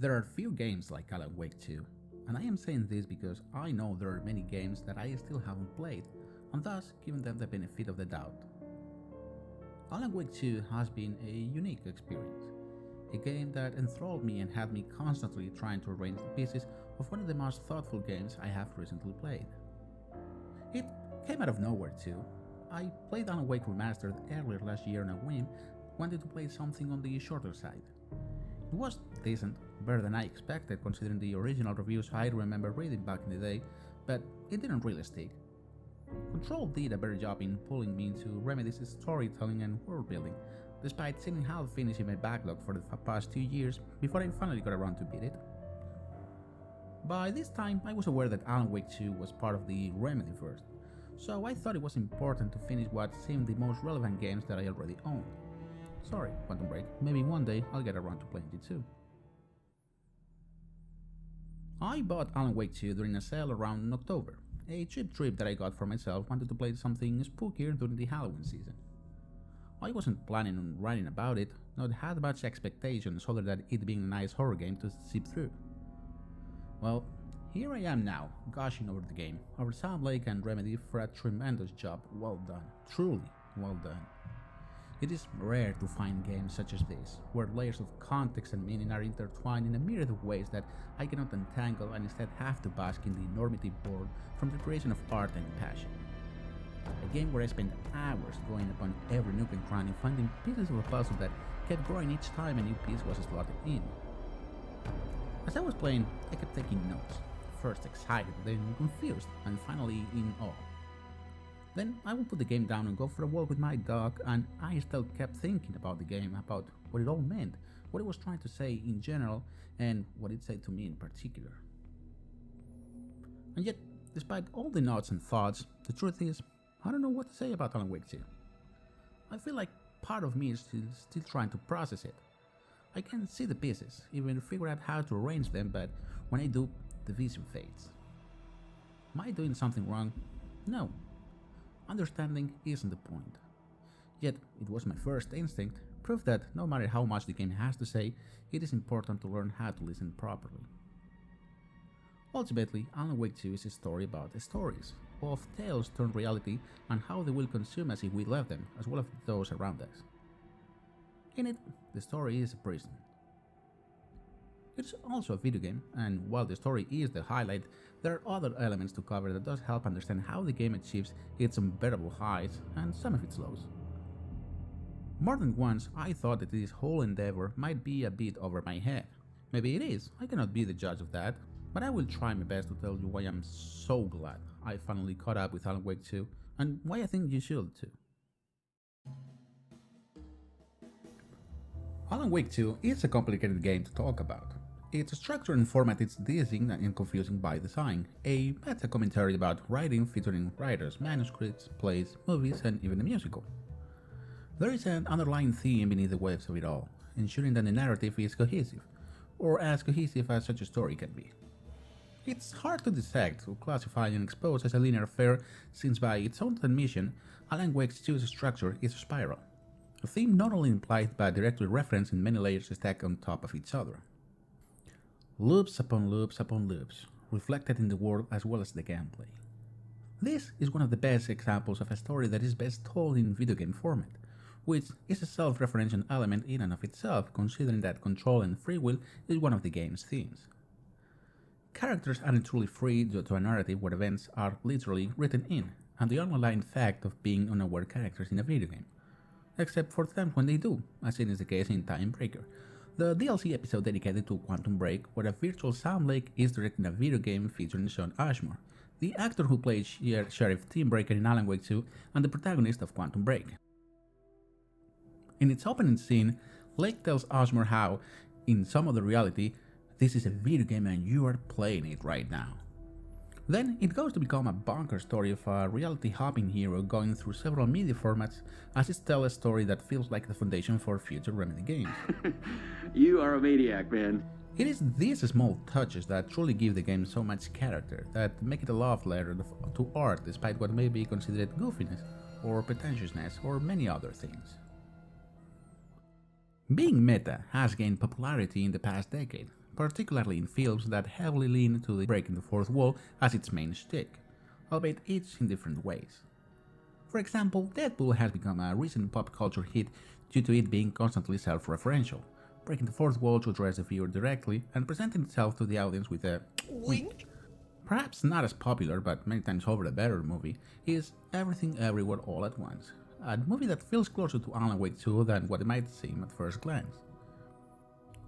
There are few games like Alan Wake 2, and I am saying this because I know there are many games that I still haven't played, and thus giving them the benefit of the doubt. Alan Wake 2 has been a unique experience, a game that enthralled me and had me constantly trying to arrange the pieces of one of the most thoughtful games I have recently played. It came out of nowhere too. I played Alan Wake Remastered earlier last year on a whim, wanted to play something on the shorter side. It was decent, better than I expected considering the original reviews I remember reading back in the day, but it didn't really stick. Control did a better job in pulling me into Remedy's storytelling and world building, despite sitting half finished in my backlog for the past 2 years before I finally got around to beat it. By this time, I was aware that Alan Wake 2 was part of the Remedyverse, so I thought it was important to finish what seemed the most relevant games that I already owned. Sorry, Quantum Break, maybe one day I'll get around to playing it too. I bought Alan Wake 2 during a sale around October, a cheap trip that I got for myself wanted to play something spookier during the Halloween season. I wasn't planning on writing about it, not had much expectations other than it being a nice horror game to zip through. Well, here I am now, gushing over the game, over Sam Lake and Remedy for a tremendous job, well done, truly well done. It is rare to find games such as this, where layers of context and meaning are intertwined in a myriad of ways that I cannot untangle and instead have to bask in the normative bored from the creation of art and passion. A game where I spent hours going upon every nook and cranny finding pieces of a puzzle that kept growing each time a new piece was slotted in. As I was playing, I kept taking notes, first excited, then confused, and finally in awe. Then I would put the game down and go for a walk with my dog, and I still kept thinking about the game, about what it all meant, what it was trying to say in general, and what it said to me in particular. And yet, despite all the notes and thoughts, the truth is, I don't know what to say about Alan Wake 2. I feel like part of me is still trying to process it. I can see the pieces, even figure out how to arrange them, but when I do, the vision fades. Am I doing something wrong? No. Understanding isn't the point. Yet, it was my first instinct, proof that no matter how much the game has to say, it is important to learn how to listen properly. Ultimately, Alan Wake 2 is a story about stories, of tales turned reality and how they will consume us if we love them, as well as those around us. In it, the story is a prison. It's also a video game, and while the story is the highlight, there are other elements to cover that does help understand how the game achieves its unbearable highs and some of its lows. More than once, I thought that this whole endeavor might be a bit over my head. Maybe it is, I cannot be the judge of that, but I will try my best to tell you why I'm so glad I finally caught up with Alan Wake 2, and why I think you should too. Alan Wake 2 is a complicated game to talk about. Its structure and format is dizzying and confusing by design, a meta-commentary about writing featuring writers, manuscripts, plays, movies, and even a musical. There is an underlying theme beneath the waves of it all, ensuring that the narrative is cohesive, or as cohesive as such a story can be. It's hard to dissect, or classify and expose as a linear affair, since by its own admission, Alan Wake 2's structure is a spiral, a theme not only implied but directly referenced in many layers stacked on top of each other. Loops upon loops upon loops, reflected in the world as well as the gameplay. This is one of the best examples of a story that is best told in video game format, which is a self-referential element in and of itself, considering that control and free will is one of the game's themes. Characters aren't truly free due to a narrative where events are literally written in, and the underlying fact of being unaware characters in a video game, except for times when they do, as is the case in Time Breaker, the DLC episode dedicated to Quantum Break, where a virtual Sam Lake is directing a video game featuring Sean Ashmore, the actor who played Sheriff Tim Breaker in Alan Wake 2 and the protagonist of Quantum Break. In its opening scene, Lake tells Ashmore how, in some other reality, this is a video game and you are playing it right now. Then it goes to become a bonkers story of a reality-hopping hero going through several media formats as it tells a story that feels like the foundation for future Remedy games. You are a maniac, man. It is these small touches that truly give the game so much character, that make it a love letter to art despite what may be considered goofiness, or pretentiousness, or many other things. Being meta has gained popularity in the past decade, particularly in films that heavily lean to the breaking the fourth wall as its main shtick, albeit each in different ways. For example, Deadpool has become a recent pop culture hit due to it being constantly self-referential, breaking the fourth wall to address the viewer directly and presenting itself to the audience with a wink. Perhaps not as popular, but many times over a better movie, is Everything Everywhere All at Once, a movie that feels closer to Alan Wake 2 than what it might seem at first glance.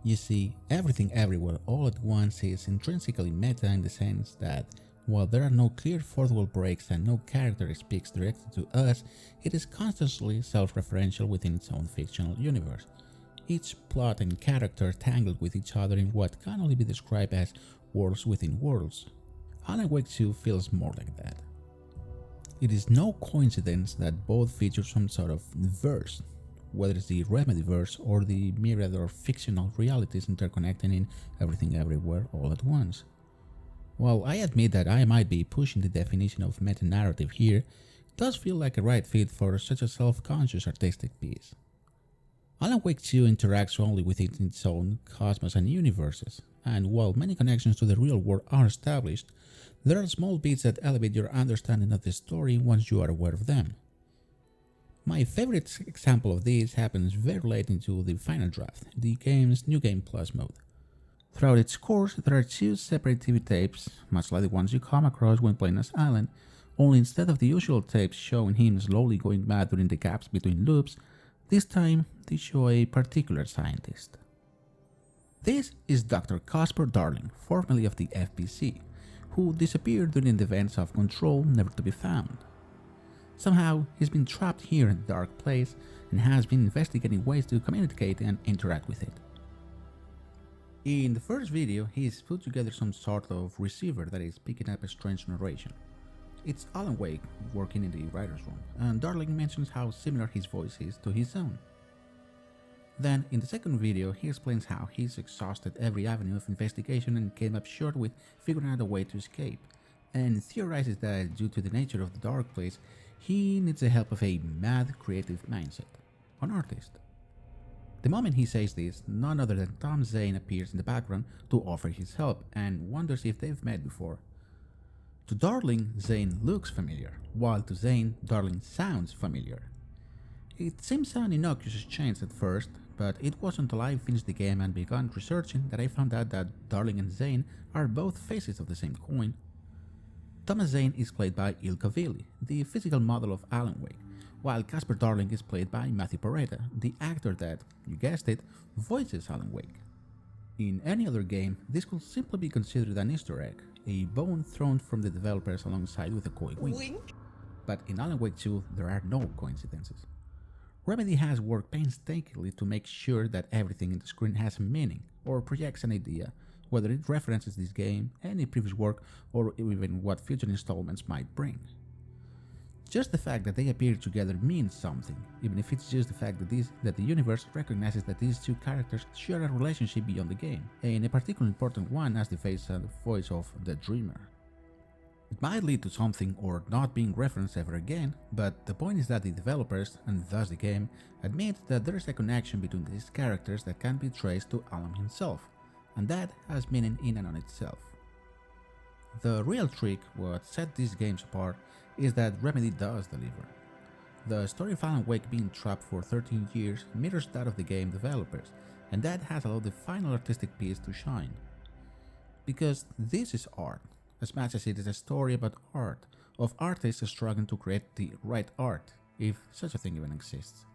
You see, Everything Everywhere All at Once is intrinsically meta in the sense that, while there are no clear fourth wall breaks and no character speaks directly to us, it is constantly self-referential within its own fictional universe, each plot and character tangled with each other in what can only be described as worlds within worlds. Alan Wake 2 feels more like that. It is no coincidence that both feature some sort of verse, whether it's the Remedyverse or the myriad of fictional realities interconnecting in Everything Everywhere All at Once. While I admit that I might be pushing the definition of meta-narrative here, it does feel like a right fit for such a self-conscious artistic piece. Alan Wake 2 interacts only within its own cosmos and universes, and while many connections to the real world are established, there are small bits that elevate your understanding of the story once you are aware of them. My favorite example of this happens very late into the final draft, the game's New Game Plus mode. Throughout its course, there are two separate TV tapes, much like the ones you come across when playing as Alan, only instead of the usual tapes showing him slowly going mad during the gaps between loops, this time they show a particular scientist. This is Dr. Casper Darling, formerly of the FBC, who disappeared during the events of Control, never to be found. Somehow, he's been trapped here in the dark place and has been investigating ways to communicate and interact with it. In the first video, he's put together some sort of receiver that is picking up a strange narration. It's Alan Wake working in the writer's room, and Darling mentions how similar his voice is to his own. Then, in the second video, he explains how he's exhausted every avenue of investigation and came up short with figuring out a way to escape, and theorizes that due to the nature of the dark place, he needs the help of a mad creative mindset, an artist. The moment he says this, none other than Tom Zane appears in the background to offer his help and wonders if they've met before. To Darling, Zane looks familiar, while to Zane, Darling sounds familiar. It seems an innocuous change at first, but it wasn't until I finished the game and began researching that I found out that Darling and Zane are both faces of the same coin. Thomas Zane is played by Ilka Ville, the physical model of Alan Wake, while Casper Darling is played by Matthew Peretta, the actor that, you guessed it, voices Alan Wake. In any other game, this could simply be considered an Easter egg, a bone thrown from the developers alongside with a coy wink. But in Alan Wake 2, there are no coincidences. Remedy has worked painstakingly to make sure that everything in the screen has a meaning, or projects an idea, whether it references this game, any previous work, or even what future installments might bring. Just the fact that they appear together means something, even if it's just the fact that the universe recognizes that these two characters share a relationship beyond the game, and a particularly important one as the face and voice of the Dreamer. It might lead to something or not being referenced ever again, but the point is that the developers, and thus the game, admit that there is a connection between these characters that can be traced to Alan himself, and that has meaning in and on itself. The real trick, what set these games apart, is that Remedy does deliver. The story of Alan Wake being trapped for 13 years mirrors that of the game developers, and that has allowed the final artistic piece to shine. Because this is art, as much as it is a story about art, of artists struggling to create the right art, if such a thing even exists.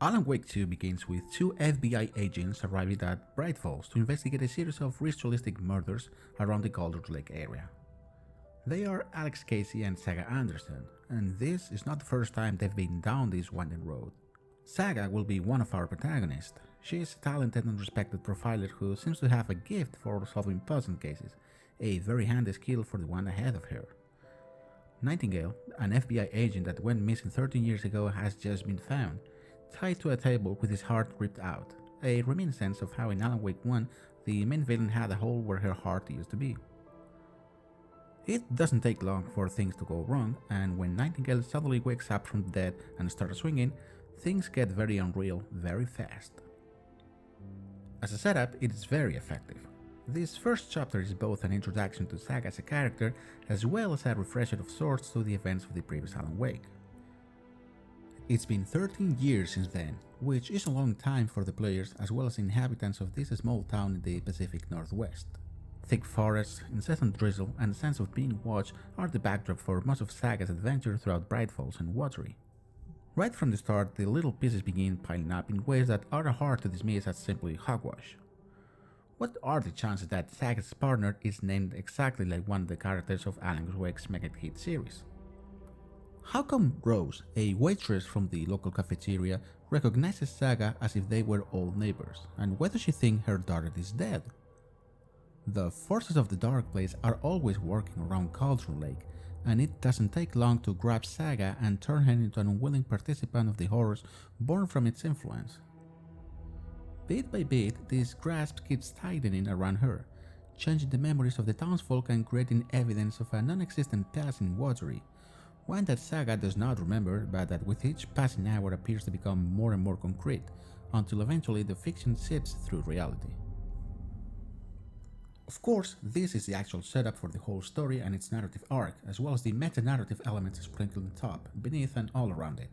Alan Wake 2 begins with two FBI agents arriving at Bright Falls to investigate a series of ritualistic murders around the Calder Lake area. They are Alex Casey and Saga Anderson, and this is not the first time they've been down this winding road. Saga will be one of our protagonists. She is a talented and respected profiler who seems to have a gift for solving puzzle cases, a very handy skill for the one ahead of her. Nightingale, an FBI agent that went missing 13 years ago, has just been found, tied to a table with his heart ripped out, a reminiscence of how in Alan Wake 1 the main villain had a hole where her heart used to be. It doesn't take long for things to go wrong, and when Nightingale suddenly wakes up from the dead and starts swinging, things get very unreal very fast. As a setup, it is very effective. This first chapter is both an introduction to Saga as a character, as well as a refresher of sorts to the events of the previous Alan Wake. It's been 13 years since then, which is a long time for the players as well as inhabitants of this small town in the Pacific Northwest. Thick forests, incessant drizzle, and the sense of being watched are the backdrop for much of Saga's adventure throughout Bright Falls and Watery. Right from the start, the little pieces begin piling up in ways that are hard to dismiss as simply hogwash. What are the chances that Saga's partner is named exactly like one of the characters of Alan Wake's mega hit series? How come Rose, a waitress from the local cafeteria, recognizes Saga as if they were old neighbors, and why does she think her daughter is dead? The forces of the Dark Place are always working around Cauldron Lake, and it doesn't take long to grab Saga and turn her into an unwilling participant of the horrors born from its influence. Bit by bit, this grasp keeps tightening around her, changing the memories of the townsfolk and creating evidence of a non-existent past in Watery, one that Saga does not remember, but that with each passing hour appears to become more and more concrete, until eventually the fiction seeps through reality. Of course, this is the actual setup for the whole story and its narrative arc, as well as the meta-narrative elements sprinkled on top, beneath and all around it.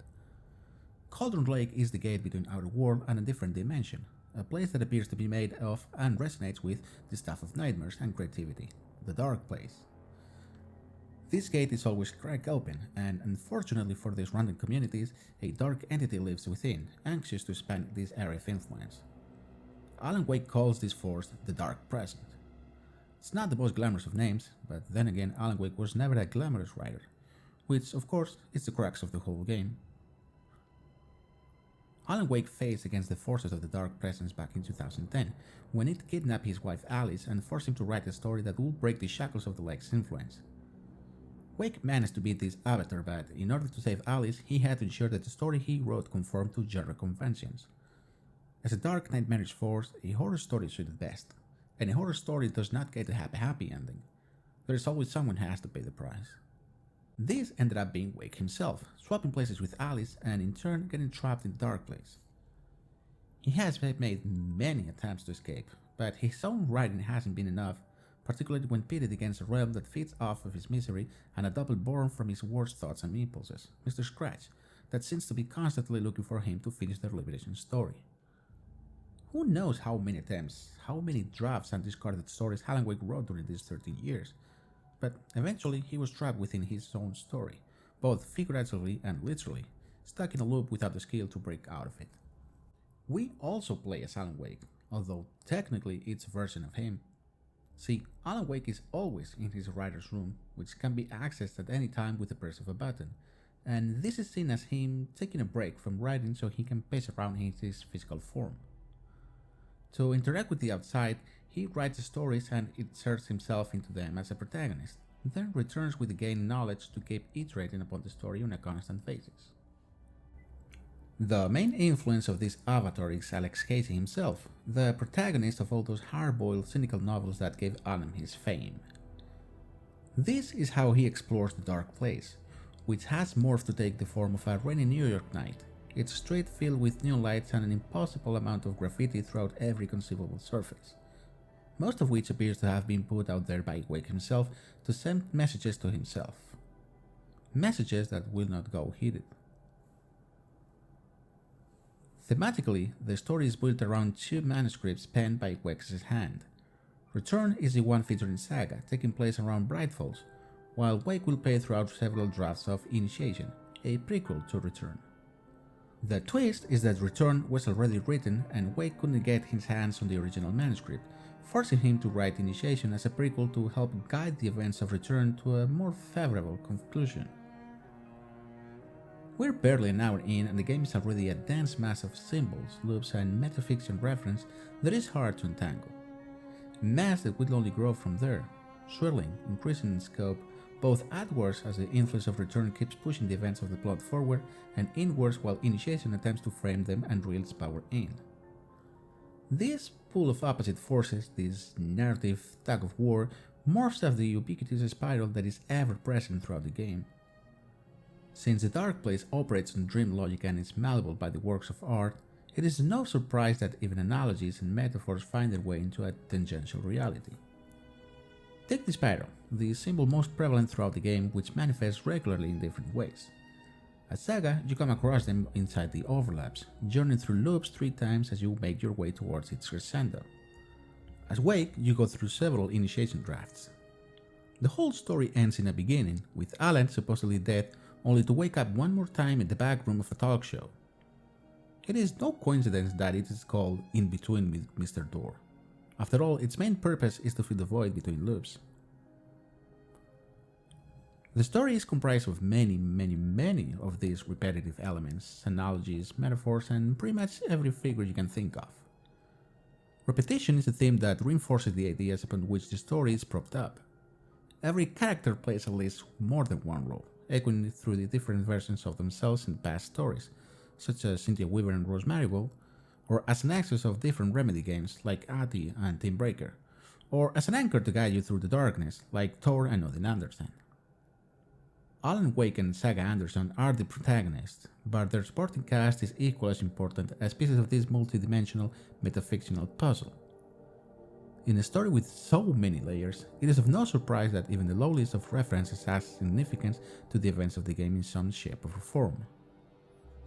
Cauldron Lake is the gate between our world and a different dimension, a place that appears to be made of and resonates with the stuff of nightmares and creativity, the Dark Place. This gate is always cracked open, and unfortunately for these random communities, a dark entity lives within, anxious to expand this area of influence. Alan Wake calls this force the Dark Present. It's not the most glamorous of names, but then again Alan Wake was never a glamorous writer, which of course is the crux of the whole game. Alan Wake faced against the forces of the Dark Presence back in 2010, when it kidnapped his wife Alice and forced him to write a story that would break the shackles of the lake's influence. Wake managed to beat this avatar, but in order to save Alice, he had to ensure that the story he wrote conformed to genre conventions. As a dark nightmarish force, a horror story is suited best, and a horror story does not get a happy ending. There is always someone who has to pay the price. This ended up being Wake himself, swapping places with Alice and in turn getting trapped in the Dark Place. He has made many attempts to escape, but his own writing hasn't been enough, particularly when pitted against a realm that feeds off of his misery and a double born from his worst thoughts and impulses, Mr. Scratch, that seems to be constantly looking for him to finish their liberation story. Who knows how many attempts, how many drafts and discarded stories Alan Wake wrote during these 13 years, but eventually he was trapped within his own story, both figuratively and literally, stuck in a loop without the skill to break out of it. We also play as Alan Wake, although technically it's a version of him. See, Alan Wake is always in his writer's room, which can be accessed at any time with the press of a button, and this is seen as him taking a break from writing so he can pace around in his physical form. To interact with the outside, he writes stories and inserts himself into them as a protagonist, then returns with the gained knowledge to keep iterating upon the story on a constant basis. The main influence of this avatar is Alex Casey himself, the protagonist of all those hard-boiled, cynical novels that gave Alan his fame. This is how he explores the Dark Place, which has morphed to take the form of a rainy New York night, its street filled with neon lights and an impossible amount of graffiti throughout every conceivable surface, most of which appears to have been put out there by Wake himself to send messages to himself. Messages that will not go heeded. Thematically, the story is built around two manuscripts penned by Wake's hand. Return is the one featuring Saga, taking place around Bright Falls, while Wake will play throughout several drafts of Initiation, a prequel to Return. The twist is that Return was already written and Wake couldn't get his hands on the original manuscript, forcing him to write Initiation as a prequel to help guide the events of Return to a more favorable conclusion. We're barely an hour in and the game is already a dense mass of symbols, loops and metafiction reference that is hard to untangle. A mass that will only grow from there, swirling, increasing in scope, both outwards as the influence of Return keeps pushing the events of the plot forward, and inwards while Initiation attempts to frame them and reel its power in. This pool of opposite forces, this narrative tug of war, morphs out the ubiquitous spiral that is ever present throughout the game. Since the Dark Place operates on dream logic and is malleable by the works of art, It is no surprise that even analogies and metaphors find their way into a tangential reality. Take the spiral, the symbol most prevalent throughout the game, which manifests regularly in different ways. As Saga, you come across them inside the overlaps, journeying through loops 3 times as you make your way towards its crescendo. As Wake, you go through several initiation drafts. The whole story ends in a beginning, with Alan supposedly dead, only to wake up one more time in the back room of a talk show. It is no coincidence that it is called In Between with Mr. Door. After all, its main purpose is to fill the void between loops. The story is comprised of many of these repetitive elements, analogies, metaphors, and pretty much every figure you can think of. Repetition is a theme that reinforces the ideas upon which the story is propped up. Every character plays at least more than one role, echoing through the different versions of themselves in past stories, such as Cynthia Weaver and Rose Marigold, or as an access of different Remedy games like Ati and Team Breaker, or as an anchor to guide you through the darkness like Thor and Odin Anderson. Alan Wake and Saga Anderson are the protagonists, but their supporting cast is equally as important as pieces of this multidimensional metafictional puzzle. In a story with so many layers, it is of no surprise that even the lowliest of references has significance to the events of the game in some shape or form.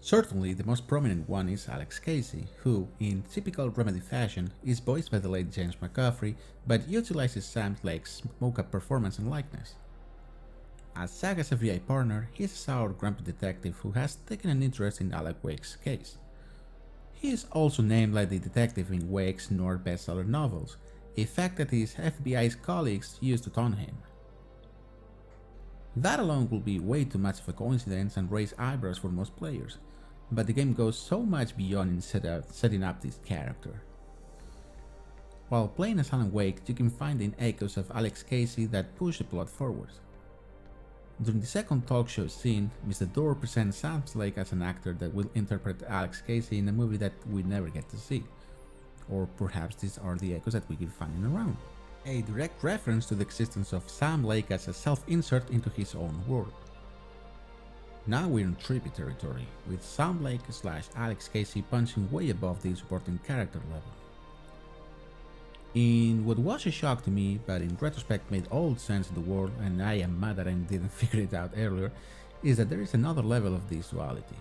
Certainly, the most prominent one is Alex Casey, who, in typical Remedy fashion, is voiced by the late James McCaffrey, but utilizes Sam Lake's mocap performance and likeness. As Saga's FBI partner, he is a sour, grumpy detective who has taken an interest in Alan Wake's case. He is also named like the detective in Wake's Noir bestseller novels, a fact that his FBI's colleagues used to taunt him. That alone will be way too much of a coincidence and raise eyebrows for most players, but the game goes so much beyond in setting up this character. While playing as Alan Wake, you can find in echoes of Alex Casey that push the plot forward. During the second talk show scene, Mr. Door presents Sam Lake as an actor that will interpret Alex Casey in a movie that we never get to see. Or perhaps these are the echoes that we keep finding around. A direct reference to the existence of Sam Lake as a self-insert into his own world. Now we're in trippy territory, with Sam Lake / Alex Casey punching way above the supporting character level. In what was a shock to me, but in retrospect made all sense in the world, and I am mad that I didn't figure it out earlier, is that there is another level of this duality.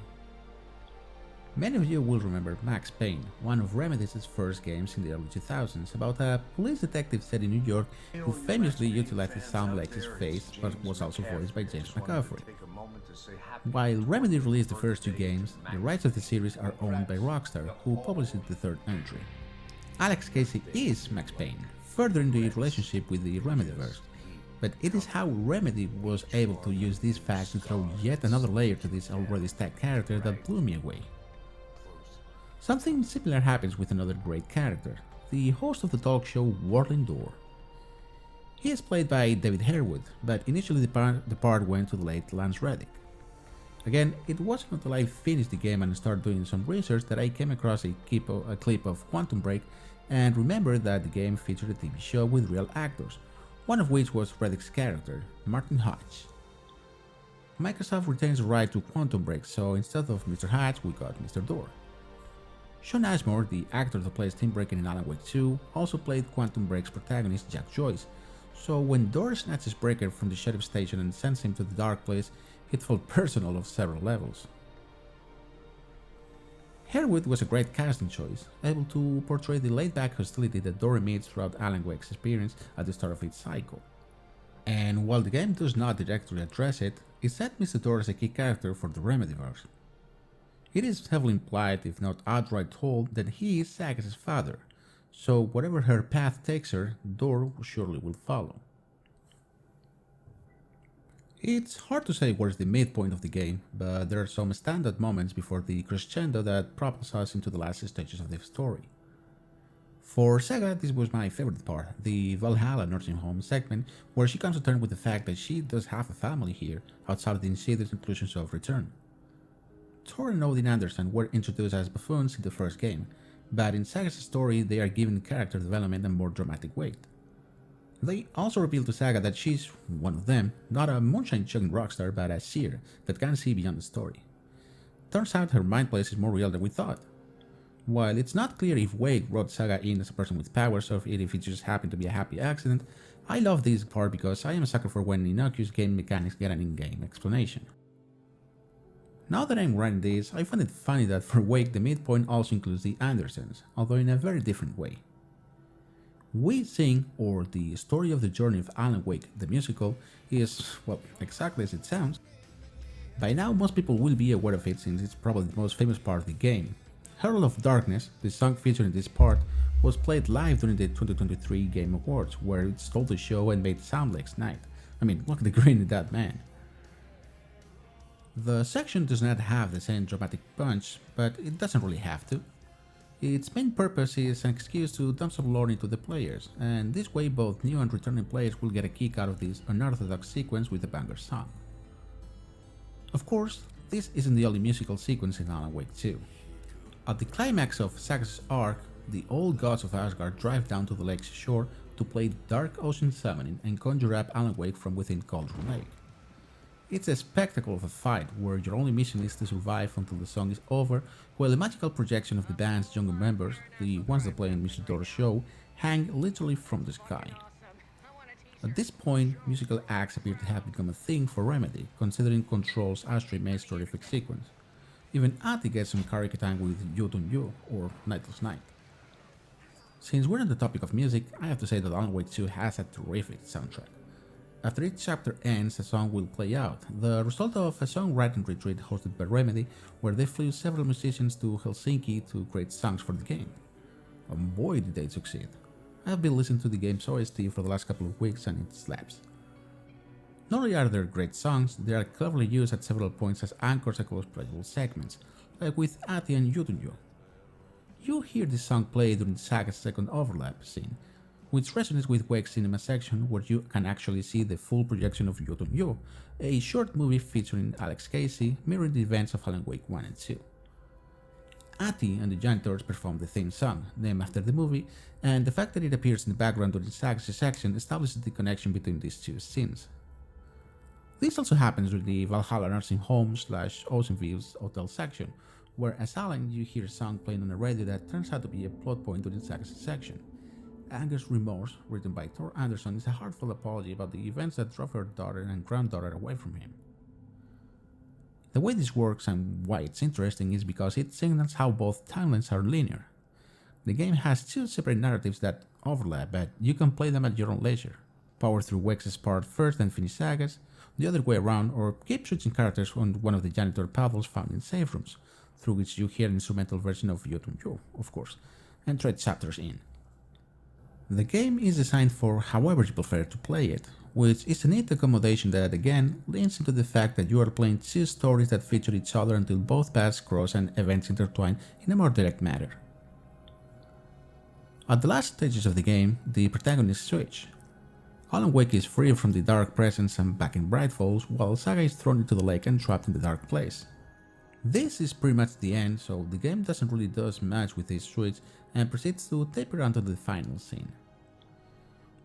Many of you will remember Max Payne, one of Remedy's first games in the early 2000s, about a police detective set in New York who famously utilized Sam Lake's face but was also voiced by James McCaffrey. While Remedy released the first 2 games, the rights of the series are owned by Rockstar, who published the third entry. Alex Casey is Max Payne, furthering the relationship with the Remedyverse, but it is how Remedy was able to use this fact to throw yet another layer to this already stacked character that blew me away. Something similar happens with another great character, the host of the talk show Warling Door. He is played by David Harewood, but initially the part went to the late Lance Reddick. Again, it wasn't until I finished the game and started doing some research that I came across a clip of Quantum Break and remembered that the game featured a TV show with real actors, one of which was Reddick's character, Martin Hodge. Microsoft retains the right to Quantum Break, so instead of Mr. Hodge, we got Mr. Door. Sean Ashmore, the actor that plays Tim Breaker in Alan Wake 2, also played Quantum Break's protagonist Jack Joyce, so when Door snatches Breaker from the sheriff station and sends him to the dark place, it felt personal on several levels. Harewood was a great casting choice, able to portray the laid-back hostility that Door emits throughout Alan Wake's experience at the start of its cycle. And while the game does not directly address it, it set Mr. Door as a key character for the Remedyverse. It is heavily implied, if not outright told, that he is Saga's father, so whatever her path takes her, Door surely will follow. It's hard to say where's the midpoint of the game, but there are some standout moments before the crescendo that propels us into the last stages of the story. For Saga, this was my favorite part, the Valhalla nursing home segment, where she comes to terms with the fact that she does have a family here, outside of the insidious inclusions of Return. Thor and Odin Anderson were introduced as buffoons in the first game, but in Saga's story they are given character development and more dramatic weight. They also reveal to Saga that she's one of them, not a moonshine-chugging rockstar, but a seer that can see beyond the story. Turns out her mind place is more real than we thought. While it's not clear if Wake brought Saga in as a person with powers or if it just happened to be a happy accident, I love this part because I am a sucker for when innocuous game mechanics get an in-game explanation. Now that I'm writing this, I find it funny that for Wake the midpoint also includes the Andersons, although in a very different way. We Sing, or the story of the journey of Alan Wake, the musical, is, well, exactly as it sounds. By now most people will be aware of it since it's probably the most famous part of the game. Herald of Darkness, the song featured in this part, was played live during the 2023 Game Awards, where it stole the show and made sound like Snide. I mean, look at the grin in that man. The section does not have the same dramatic punch, but it doesn't really have to. Its main purpose is an excuse to dump some lore into the players, and this way both new and returning players will get a kick out of this unorthodox sequence with a banger song. Of course, this isn't the only musical sequence in Alan Wake 2. At the climax of Saga's arc, the old gods of Asgard drive down to the lake's shore to play Dark Ocean Summoning and conjure up Alan Wake from within Cauldron Lake. It's a spectacle of a fight where your only mission is to survive until the song is over, while a magical projection of the band's younger members, the ones that play in Musidor's show, hang literally from the sky. At this point, musical acts appear to have become a thing for Remedy, considering Control's Astray Maze terrific sequence. Even Ati gets some karaoke time with Yotun Yu, or Nightless Night. Since we're on the topic of music, I have to say that Alan Wake 2 has a terrific soundtrack. After each chapter ends, a song will play out, the result of a songwriting retreat hosted by Remedy, where they flew several musicians to Helsinki to create songs for the game. And boy did they succeed. I have been listening to the game's OST for the last couple of weeks and it slaps. Not only are there great songs, they are cleverly used at several points as anchors across playable segments, like with Ati and Yutunyu. You hear this song play during Saga's second overlap scene, which resonates with Wake's cinema section where you can actually see the full projection of Yutunyu, a short movie featuring Alex Casey mirroring the events of Alan Wake 1 and 2. Ati and the Janitors perform the theme song, named after the movie, and the fact that it appears in the background during Saga's section establishes the connection between these two scenes. This also happens with the Valhalla Nursing Home / Ocean Views Hotel section, where as Alan you hear a song playing on a radio that turns out to be a plot point during Saga's section. Anger's Remorse, written by Thor Anderson, is a heartfelt apology about the events that drove her daughter and granddaughter away from him. The way this works and why it's interesting is because it signals how both timelines are linear. The game has two separate narratives that overlap, but you can play them at your own leisure. Power through Wex's part first and finish Saga's, the other way around, or keep switching characters on one of the janitor paddles found in save rooms, through which you hear an instrumental version of Yotun Yu, of course, and trade chapters in. The game is designed for however you prefer to play it, which is a neat accommodation that again leans into the fact that you are playing two stories that feature each other until both paths cross and events intertwine in a more direct manner. At the last stages of the game, the protagonists switch. Alan Wake is free from the dark presence and back in Bright Falls, while Saga is thrown into the lake and trapped in the dark place. This is pretty much the end, so the game doesn't really do much with this switch and proceeds to taper onto the final scene.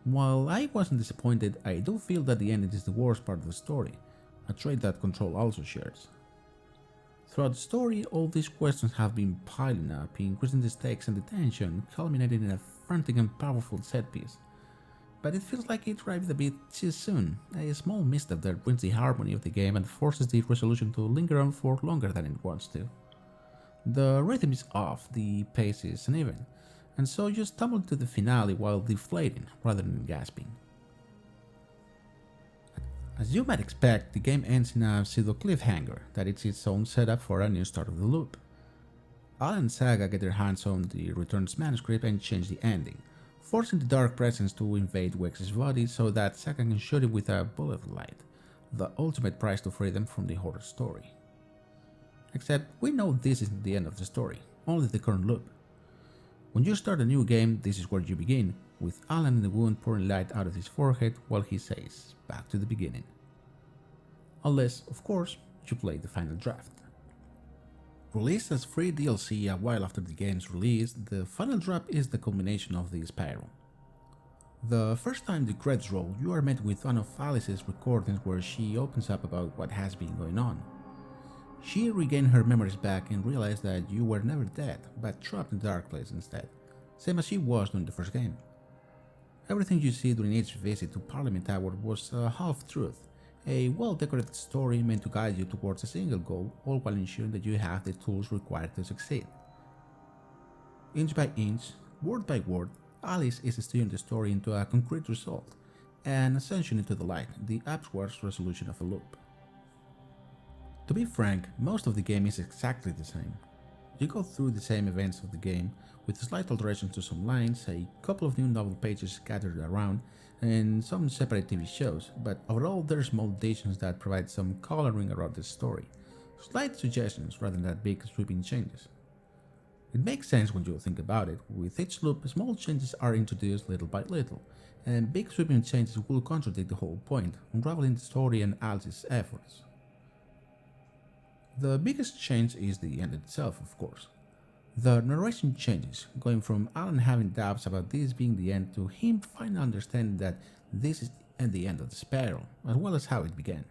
While I wasn't disappointed, I do feel that the ending is the worst part of the story, a trait that Control also shares. Throughout the story, all these questions have been piling up, increasing the stakes and the tension, culminating in a frantic and powerful set piece. But it feels like it arrived a bit too soon, a small misstep that ruins the harmony of the game and forces the resolution to linger on for longer than it wants to. The rhythm is off, the pace is uneven, and so you stumble to the finale while deflating rather than gasping. As you might expect, the game ends in a pseudo cliffhanger that is its own setup for a new start of the loop. Alan and Saga get their hands on the Return's manuscript and change the ending, forcing the Dark Presence to invade Wex's body so that Saga can shoot him with a bullet of light, the ultimate price to freedom from the horror story. Except we know this isn't the end of the story, only the current loop. When you start a new game, this is where you begin, with Alan in the wound pouring light out of his forehead while he says, back to the beginning. Unless, of course, you play the final draft. Released as free DLC a while after the game's release, the final drop is the culmination of the spiral. The first time the credits roll, you are met with one of Alice's recordings where she opens up about what has been going on. She regained her memories back and realized that you were never dead, but trapped in the dark place instead, same as she was during the first game. Everything you see during each visit to Parliament Tower was a half-truth, a well-decorated story meant to guide you towards a single goal, all while ensuring that you have the tools required to succeed. Inch by inch, word by word, Alice is steering the story into a concrete result, an ascension into the light, the upwards resolution of a loop. To be frank, most of the game is exactly the same. You go through the same events of the game, with slight alterations to some lines, a couple of new novel pages scattered around, and some separate TV shows, but overall there are small additions that provide some coloring around the story, slight suggestions rather than big sweeping changes. It makes sense when you think about it. With each loop, small changes are introduced little by little, and big sweeping changes will contradict the whole point, unraveling the story and Alice's efforts. The biggest change is the end itself, of course. The narration changes, going from Alan having doubts about this being the end to him finally understanding that this is the end of the spiral, as well as how it began.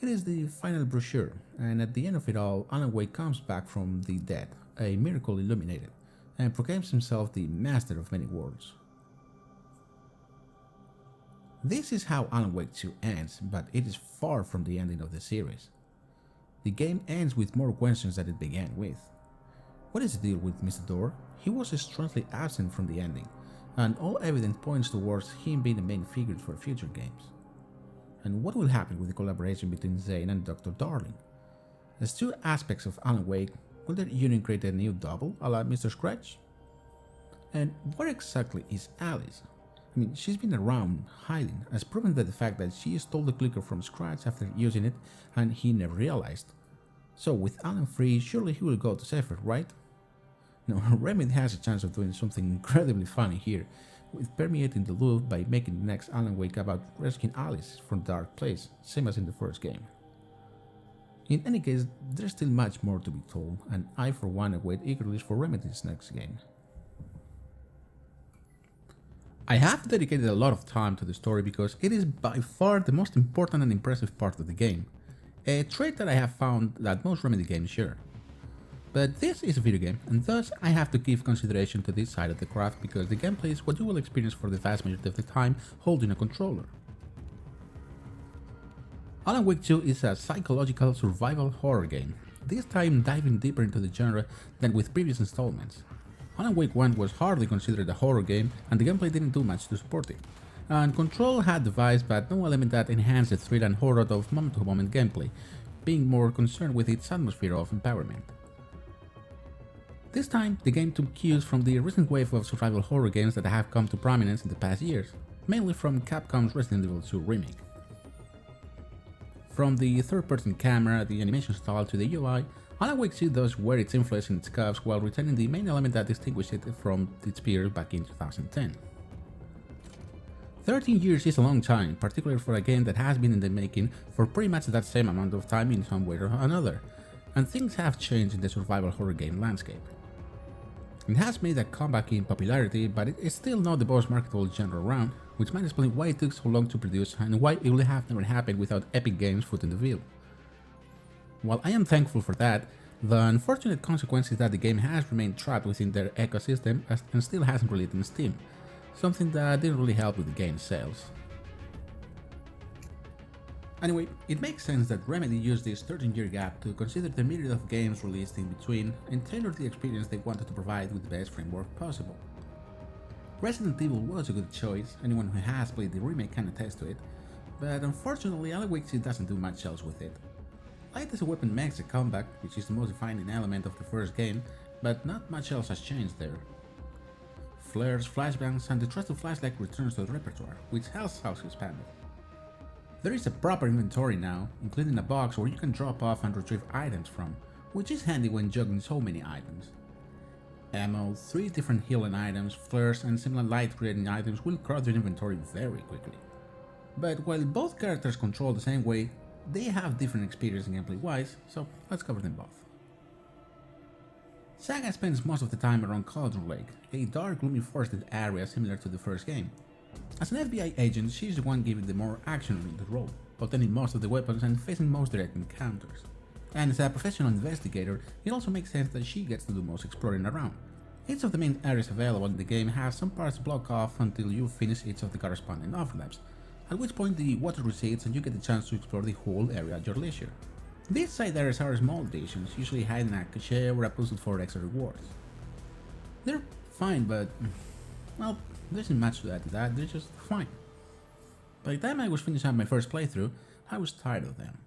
It is the final brochure, and at the end of it all, Alan Wake comes back from the dead, a miracle illuminated, and proclaims himself the master of many worlds. This is how Alan Wake 2 ends, but it is far from the ending of the series. The game ends with more questions than it began with. What is the deal with Mr. Door? He was strangely absent from the ending, and all evidence points towards him being the main figure for future games. And what will happen with the collaboration between Zane and Dr. Darling? As two aspects of Alan Wake, will their union create a new double, a la Mr. Scratch? And what exactly is Alice? I mean, she's been around hiding, as proven by the fact that she stole the clicker from Scratch after using it and he never realized. So with Alan free, surely he will go to Zephyr, right? No, Remedy has a chance of doing something incredibly funny here, with permeating the loop by making the next Alan Wake about rescuing Alice from the dark place, same as in the first game. In any case, there's still much more to be told, and I for one await eagerly for Remedy's next game. I have dedicated a lot of time to the story because it is by far the most important and impressive part of the game, a trait that I have found that most Remedy games share. But this is a video game, and thus I have to give consideration to this side of the craft because the gameplay is what you will experience for the vast majority of the time holding a controller. Alan Wake 2 is a psychological survival horror game, this time diving deeper into the genre than with previous installments. Alan Wake 1 was hardly considered a horror game and the gameplay didn't do much to support it. And Control had the vibes but no element that enhanced the thrill and horror of moment-to-moment gameplay, being more concerned with its atmosphere of empowerment. This time, the game took cues from the recent wave of survival horror games that have come to prominence in the past years, mainly from Capcom's Resident Evil 2 remake. From the third-person camera, the animation style to the UI, Alan Wake 2 does wear its influence in its cuffs while retaining the main element that distinguished it from its peers back in 2010. 13 years is a long time, particularly for a game that has been in the making for pretty much that same amount of time in some way or another, and things have changed in the survival horror game landscape. It has made a comeback in popularity, but it is still not the most marketable genre around, which might explain why it took so long to produce and why it would have never happened without Epic Games footing the bill. While I am thankful for that, the unfortunate consequence is that the game has remained trapped within their ecosystem and still hasn't released on Steam, something that didn't really help with the game's sales. Anyway, it makes sense that Remedy used this 13-year gap to consider the myriad of games released in between and tailor the experience they wanted to provide with the best framework possible. Resident Evil was a good choice, anyone who has played the remake can attest to it, but unfortunately Alan Wake 2 doesn't do much else with it. Light as a weapon makes a comeback, which is the most defining element of the first game, but not much else has changed there. Flares, flashbangs, and the trusted flashlight returns to the repertoire, which has also expanded. There is a proper inventory now, including a box where you can drop off and retrieve items from, which is handy when juggling so many items. Ammo, 3 different healing items, flares, and similar light creating items will crowd your inventory very quickly. But while both characters control the same way, they have different experience gameplay-wise, so let's cover them both. Saga spends most of the time around Cauldron Lake, a dark, gloomy forested area similar to the first game. As an FBI agent, she is the one given the more action-oriented role. obtaining most of the weapons and facing most direct encounters. And as a professional investigator, it also makes sense that she gets to do most exploring around. Each of the main areas available in the game have some parts blocked off until you finish each of the corresponding overlaps, at which point the water recedes and you get the chance to explore the whole area at your leisure. These side areas are small additions, usually hiding a cache or a puzzle for extra rewards. They're fine, but well, there isn't much to add to that, they're just fine. By the time I was finishing up my first playthrough, I was tired of them.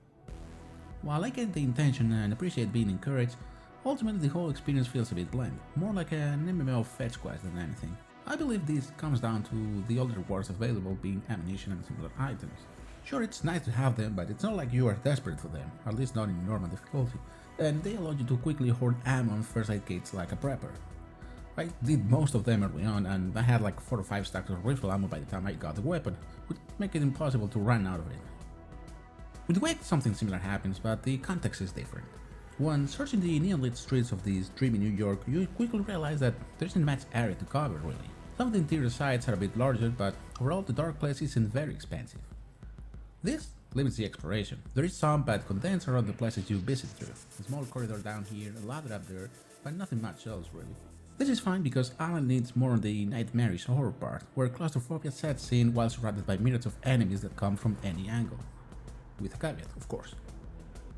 While I get the intention and appreciate being encouraged, ultimately the whole experience feels a bit bland, more like an MMO fetch quest than anything. I believe this comes down to the other rewards available being ammunition and similar items. Sure, it's nice to have them, but it's not like you are desperate for them, at least not in normal difficulty, and they allow you to quickly hoard ammo and first aid kits like a prepper. I did most of them early on, and I had like 4 or 5 stacks of rifle ammo by the time I got the weapon, which make it impossible to run out of it. With Wake something similar happens, but the context is different. When searching the neon-lit streets of this dreamy New York, you quickly realize that there isn't much area to cover really. Some of the interior sites are a bit larger, but overall the dark place isn't very expansive. This limits the exploration. There is some, but condensed around the places you visit through. A small corridor down here, a ladder up there, but nothing much else really. This is fine because Alan needs more on the nightmarish horror part, where claustrophobia sets in while surrounded by myriads of enemies that come from any angle. With a caveat, of course.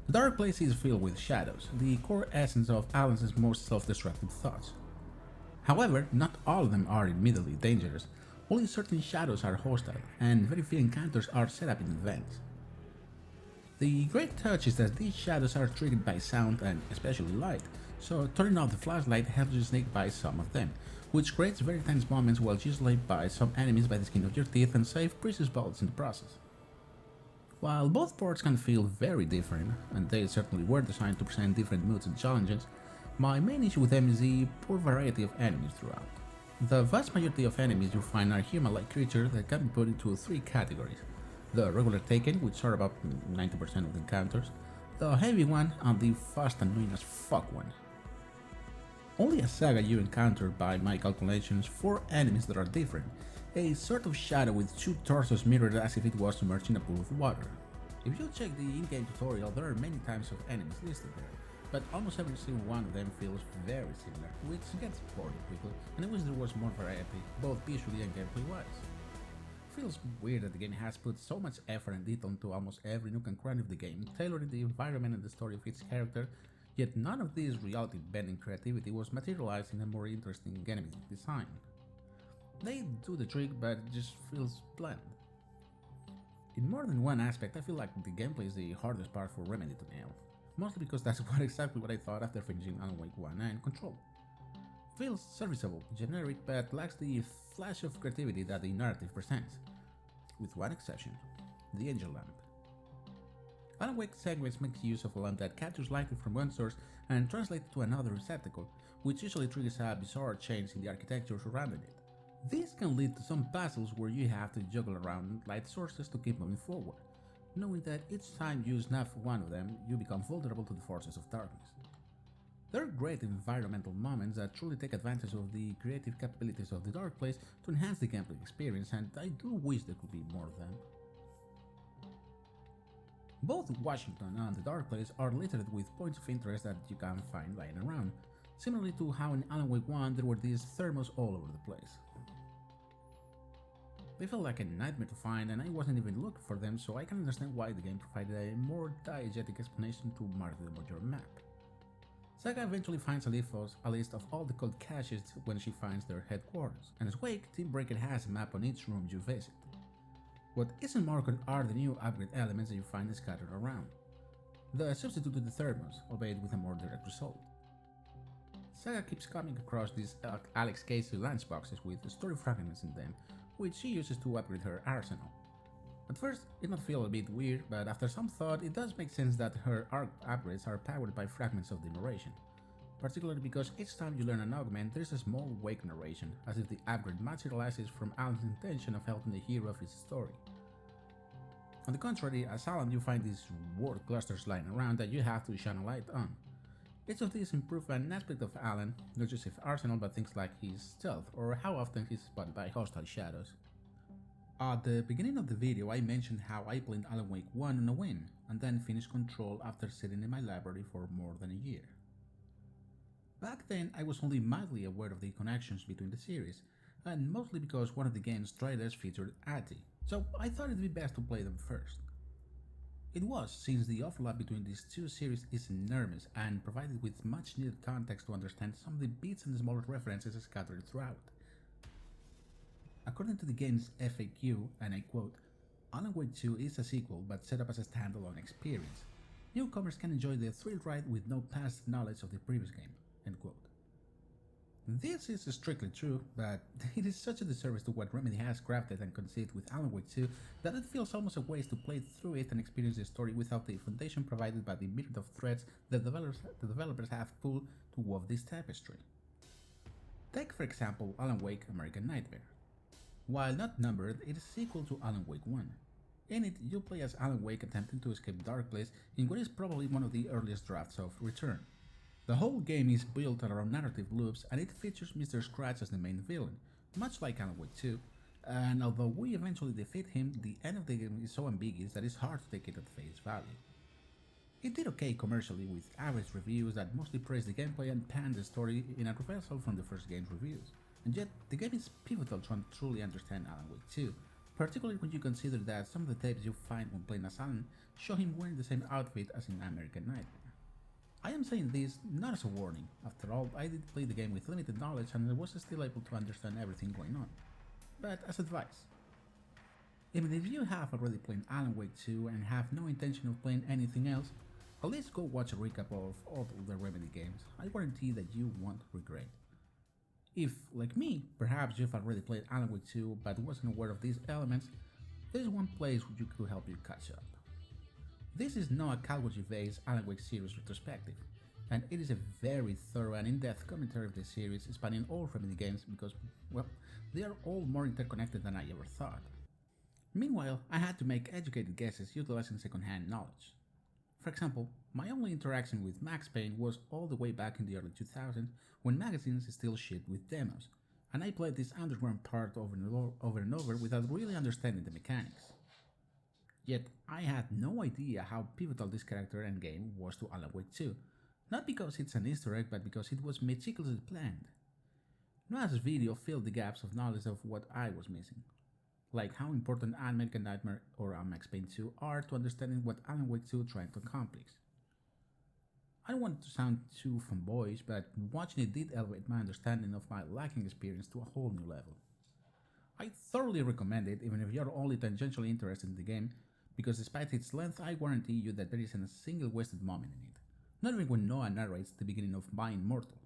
The dark place is filled with shadows, the core essence of Alan's most self-destructive thoughts. However, not all of them are immediately dangerous, only certain shadows are hostile, and very few encounters are set up in advance. The great touch is that these shadows are triggered by sound and especially light, so turning off the flashlight helps you sneak by some of them, which creates very tense moments while you slip by some enemies by the skin of your teeth and save precious bullets in the process. While both parts can feel very different, and they certainly were designed to present different moods and challenges, my main issue with them is the poor variety of enemies throughout. The vast majority of enemies you find are human-like creatures that can be put into 3 categories. The regular Taken, which are about 90% of the encounters, the heavy one, and the fast annoying as fuck one. Only a Saga you encounter, by my calculations, 4 enemies that are different, a sort of shadow with 2 torsos mirrored as if it was submerged in a pool of water. If you check the in-game tutorial, there are many types of enemies listed there, but almost every single one of them feels very similar, which gets boring quickly, and I wish there was more variety, both visually and gameplay-wise. It feels weird that the game has put so much effort and detail into almost every nook and cranny of the game, tailoring the environment and the story of each character, yet none of this reality-bending creativity was materialized in a more interesting enemy design. They do the trick, but it just feels bland. In more than one aspect, I feel like the gameplay is the hardest part for Remedy to nail, mostly because that's exactly what I thought after finishing Alan Wake 1 and Control. It feels serviceable, generic, but lacks the flash of creativity that the narrative presents, with one exception, the Angel Lamp. Alan Wake segments makes use of a lamp that captures light from one source and translates it to another receptacle, which usually triggers a bizarre change in the architecture surrounding it. This can lead to some puzzles where you have to juggle around light sources to keep moving forward, knowing that each time you snuff one of them, you become vulnerable to the forces of darkness. There are great environmental moments that truly take advantage of the creative capabilities of the Dark Place to enhance the gameplay experience, and I do wish there could be more of them. Both Washington and the Dark Place are littered with points of interest that you can find lying around, similarly to how in Alan Wake 1 there were these thermos all over the place. They felt like a nightmare to find, and I wasn't even looking for them, so I can understand why the game provided a more diegetic explanation to mark them on your map. Saga eventually finds a list of all the cult caches when she finds their headquarters, and as Wake, Team Breaker has a map on each room you visit. What isn't marked are the new upgrade elements that you find scattered around. The substitute to the thermos, albeit with a more direct result. Saga keeps coming across these Alex Casey lunchboxes with story fragments in them, which she uses to upgrade her arsenal. At first, it might feel a bit weird, but after some thought, it does make sense that her upgrades are powered by fragments of the narration, particularly because each time you learn an augment, there is a small Wake narration, as if the upgrade materializes from Alan's intention of helping the hero of his story. On the contrary, as Alan, you find these word clusters lying around that you have to shine a light on. Each of these improve an aspect of Alan, not just his arsenal but things like his stealth or how often he's spotted by hostile shadows. At the beginning of the video I mentioned how I played Alan Wake 1 on a whim, and then finished Control after sitting in my library for more than a year. Back then I was only mildly aware of the connections between the series, and mostly because one of the game's trailers featured Atty, so I thought it'd be best to play them first. It was, since the overlap between these two series is enormous and provided with much needed context to understand some of the bits and smaller references scattered throughout. According to the game's FAQ, and I quote, Alan Wake 2 is a sequel but set up as a standalone experience. Newcomers can enjoy the thrill ride with no past knowledge of the previous game, end quote. This is strictly true, but it is such a disservice to what Remedy has crafted and conceived with Alan Wake 2 that it feels almost a waste to play through it and experience the story without the foundation provided by the myriad of threads the developers have pulled to weave this tapestry. Take for example Alan Wake American Nightmare. While not numbered, it is a sequel to Alan Wake 1. In it, you play as Alan Wake attempting to escape Dark Place in what is probably one of the earliest drafts of Return. The whole game is built around narrative loops and it features Mr. Scratch as the main villain, much like Alan Wake 2, and although we eventually defeat him, the end of the game is so ambiguous that it's hard to take it at face value. It did okay commercially with average reviews that mostly praise the gameplay and pan the story in a reversal from the first game's reviews, and yet the game is pivotal to truly understand Alan Wake 2, particularly when you consider that some of the tapes you find when playing as Alan show him wearing the same outfit as in American Nightmare. I am saying this not as a warning, after all I did play the game with limited knowledge and I was still able to understand everything going on, but as advice. Even if you have already played Alan Wake 2 and have no intention of playing anything else, at least go watch a recap of all the Remedy games. I guarantee that you won't regret. If, like me, perhaps you've already played Alan Wake 2 but wasn't aware of these elements, there's one place which could help you catch up. This is not a Calgogy-based Alan Wake series retrospective, and it is a very thorough and in-depth commentary of the series spanning all Remedy games because, well, they are all more interconnected than I ever thought. Meanwhile, I had to make educated guesses utilizing second-hand knowledge. For example, my only interaction with Max Payne was all the way back in the early 2000s when magazines still shipped with demos, and I played this underground part over and over without really understanding the mechanics. Yet I had no idea how pivotal this character and game was to Alan Wake 2, not because it's an Easter egg but because it was meticulously planned. Noah's video filled the gaps of knowledge of what I was missing, like how important American Nightmare or Max Payne 2 are to understanding what Alan Wake 2 tried to accomplish. I don't want to sound too fanboyish, but watching it did elevate my understanding of my lacking experience to a whole new level. I thoroughly recommend it even if you're only tangentially interested in the game, because despite its length I guarantee you that there isn't a single wasted moment in it, not even when Noah narrates the beginning of My Immortal,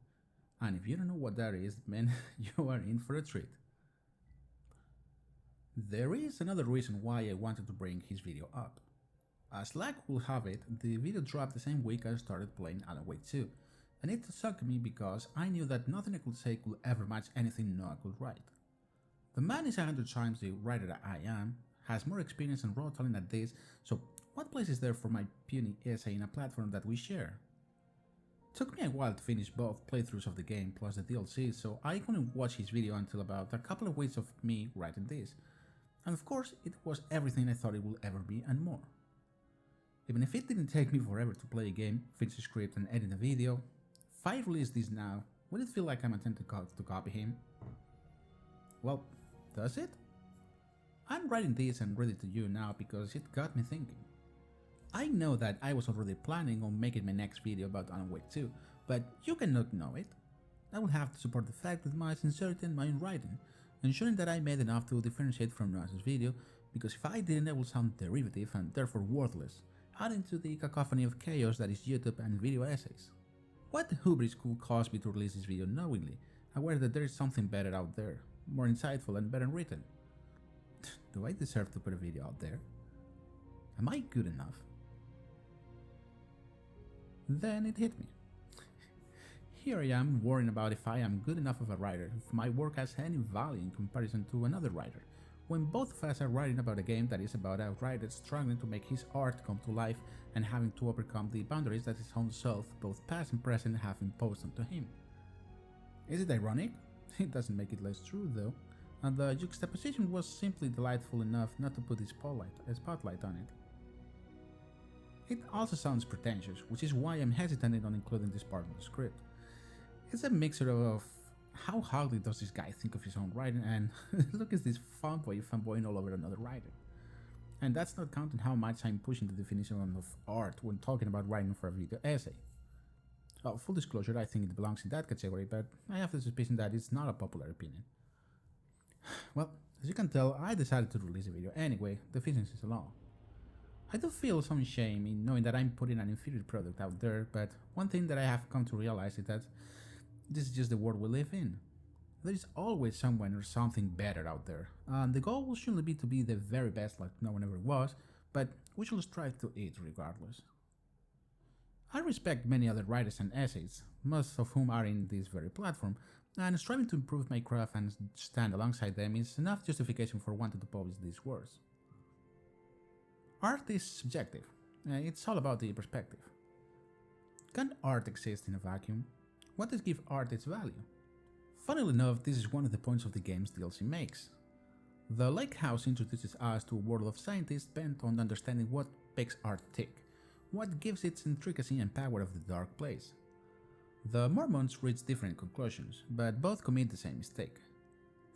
and if you don't know what that is, man, you are in for a treat. There is another reason why I wanted to bring his video up. As luck will have it, the video dropped the same week I started playing Alan Wake 2, and it sucked me because I knew that nothing I could say could ever match anything Noah could write. The man is 100 times the writer that I am, has more experience and raw talent at this, so what place is there for my puny essay in a platform that we share? Took me a while to finish both playthroughs of the game plus the DLC, so I couldn't watch his video until about a couple of weeks of me writing this. And of course, it was everything I thought it would ever be and more. Even if it didn't take me forever to play a game, finish a script and edit a video, if I release this now, would it feel like I'm attempting to copy him? Well, does it? I'm writing this and read it to you now because it got me thinking. I know that I was already planning on making my next video about Alan Wake 2, but you cannot know it. I will have to support the fact with my sincerity and my own writing, ensuring that I made enough to differentiate from Noah's video, because if I didn't, I would sound derivative and therefore worthless, adding to the cacophony of chaos that is YouTube and video essays. What hubris could cause me to release this video knowingly, aware that there is something better out there, more insightful and better written? Do I deserve to put a video out there? Am I good enough? Then it hit me. Here I am worrying about if I am good enough of a writer, if my work has any value in comparison to another writer, when both of us are writing about a game that is about a writer struggling to make his art come to life and having to overcome the boundaries that his own self, both past and present, have imposed onto him. Is it ironic? It doesn't make it less true though. and the juxtaposition was simply delightful enough not to put a spotlight on it. It also sounds pretentious, which is why I'm hesitant on including this part in the script. It's a mixture of how hardly does this guy think of his own writing and look at this fanboying all over another writer. And that's not counting how much I'm pushing the definition of art when talking about writing for a video essay. Full disclosure, I think it belongs in that category, but I have the suspicion that it's not a popular opinion. Well, as you can tell, I decided to release a video anyway, deficiencies alone. I do feel some shame in knowing that I'm putting an inferior product out there, but one thing that I have come to realize is that this is just the world we live in. There is always someone or something better out there, and the goal shouldn't be to be the very best like no one ever was, but we should strive to it regardless. I respect many other writers and essays, most of whom are in this very platform, and striving to improve my craft and stand alongside them is enough justification for wanting to publish these words. Art is subjective. It's all about the perspective. Can art exist in a vacuum? What does give art its value? Funnily enough, this is one of the points of the game's DLC makes. The Lake House introduces us to a world of scientists bent on understanding what makes art tick, what gives its intricacy and power of the dark place. The Mormons reach different conclusions, but both commit the same mistake.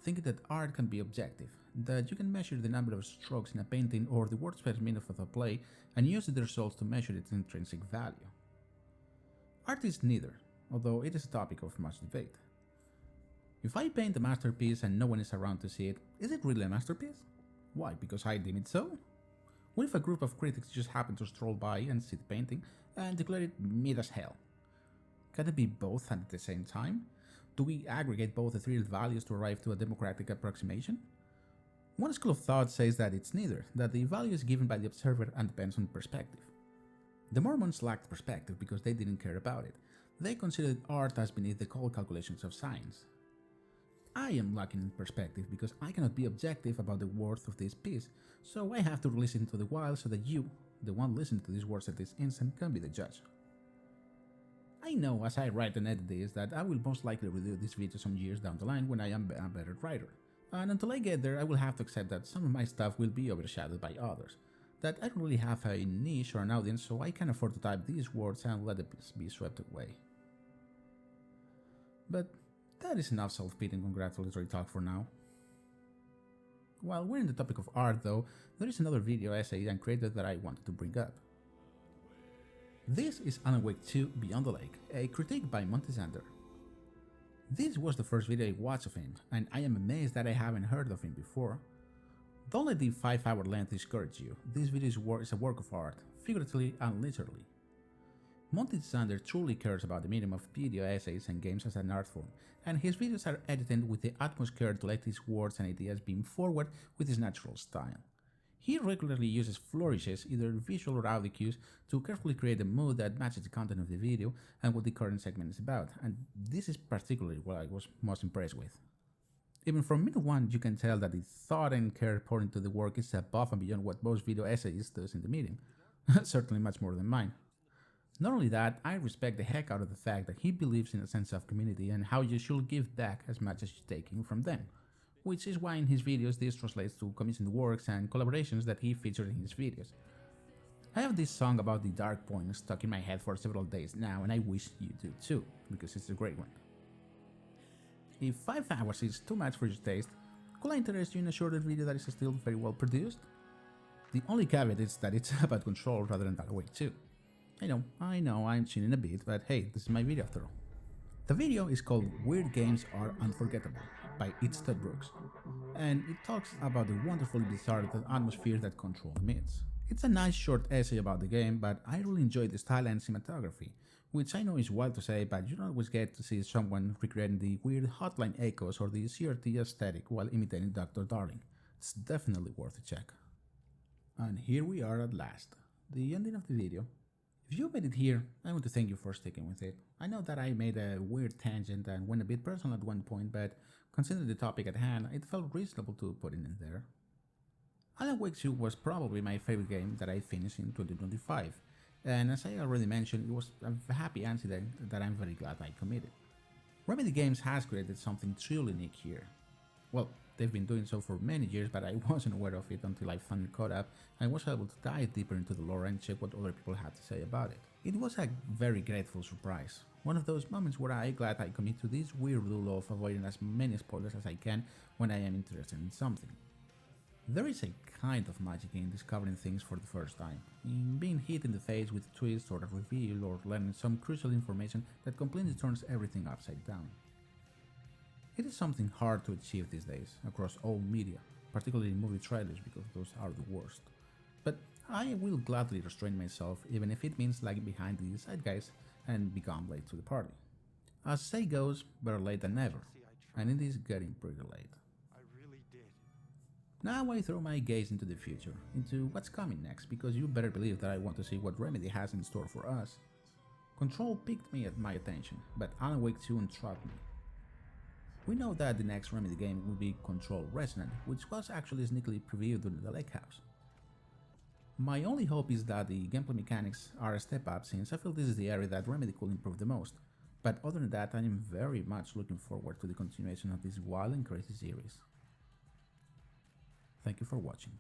Thinking that art can be objective, that you can measure the number of strokes in a painting or the words per minute of a play and use the results to measure its intrinsic value. Art is neither, although it is a topic of much debate. If I paint a masterpiece and no one is around to see it, is it really a masterpiece? Why, because I deem it so? What if a group of critics just happen to stroll by and see the painting and declare it mid as hell? Can it be both at the same time? Do we aggregate both ethereal values to arrive to a democratic approximation? One school of thought says that it's neither, that the value is given by the observer and depends on perspective. The Mormons lacked perspective because they didn't care about it. They considered art as beneath the cold calculations of science. I am lacking in perspective because I cannot be objective about the worth of this piece, so I have to release it into the wild so that you, the one listening to these words at this instant, can be the judge. I know as I write and edit this that I will most likely redo this video some years down the line when I am a better writer, and until I get there I will have to accept that some of my stuff will be overshadowed by others, that I don't really have a niche or an audience, so I can afford to type these words and let it be swept away. But that is enough self-pity and congratulatory talk for now. While we're in the topic of art though, there is another video essay I created that I wanted to bring up. This is Alan Wake 2 Beyond the Lake, a critique by Monty Zander. This was the first video I watched of him, and I am amazed that I haven't heard of him before. Don't let the 5-hour length discourage you, this video is a work of art, figuratively and literally. Monty Zander truly cares about the medium of video essays and games as an art form, and his videos are edited with the utmost care to let his words and ideas beam forward with his natural style. He regularly uses flourishes, either visual or audio cues, to carefully create a mood that matches the content of the video and what the current segment is about, and this is particularly what I was most impressed with. Even from minute one, you can tell that the thought and care poured into the work is above and beyond what most video essayists do in the medium, certainly much more than mine. Not only that, I respect the heck out of the fact that he believes in a sense of community and how you should give back as much as you're taking from them, which is why in his videos this translates to commissioned works and collaborations that he featured in his videos. I have this song about the dark point stuck in my head for several days now, and I wish you do too, because it's a great one. If 5 hours is too much for your taste, could I interest you in a shorter video that is still very well produced? The only caveat is that it's about Control rather than Alan Wake 2. I know, I'm cheating a bit, but hey, this is my video after all. The video is called Weird Games Are Unforgettable by It's Todd Brooks, and it talks about the wonderfully bizarre atmosphere that Control emits. It's a nice short essay about the game, but I really enjoy the style and cinematography, which I know is wild to say, but you don't always get to see someone recreating the weird Hotline echoes or the CRT aesthetic while imitating Dr. Darling. It's definitely worth a check. And here we are at last, the ending of the video. If you made it here, I want to thank you for sticking with it. I know that I made a weird tangent and went a bit personal at one point, but considering the topic at hand, it felt reasonable to put it in there. Alan Wake 2 was probably my favorite game that I finished in 2025, and as I already mentioned, it was a happy accident that I'm very glad I committed. Remedy Games has created something truly unique here. Well, They've been doing so for many years, but I wasn't aware of it until I finally caught up and was able to dive deeper into the lore and check what other people had to say about it. It was a very grateful surprise. One of those moments where I'm glad I commit to this weird rule of avoiding as many spoilers as I can when I am interested in something. There is a kind of magic in discovering things for the first time, in being hit in the face with a twist or a reveal or learning some crucial information that completely turns everything upside down. It is something hard to achieve these days, across all media, particularly movie trailers because those are the worst. But I will gladly restrain myself even if it means lagging behind the zeitgeist and become late to the party. As say goes, better late than never, and it is getting pretty late. I really did. Now I throw my gaze into the future, into what's coming next, because you better believe that I want to see what Remedy has in store for us. Control piqued my attention, but Alan Wake 2 entrapped me. We know that the next Remedy game will be Control Resonant, which was actually sneakily previewed during the Lake House. My only hope is that the gameplay mechanics are a step up, since I feel this is the area that Remedy could improve the most, but other than that I am very much looking forward to the continuation of this wild and crazy series. Thank you for watching.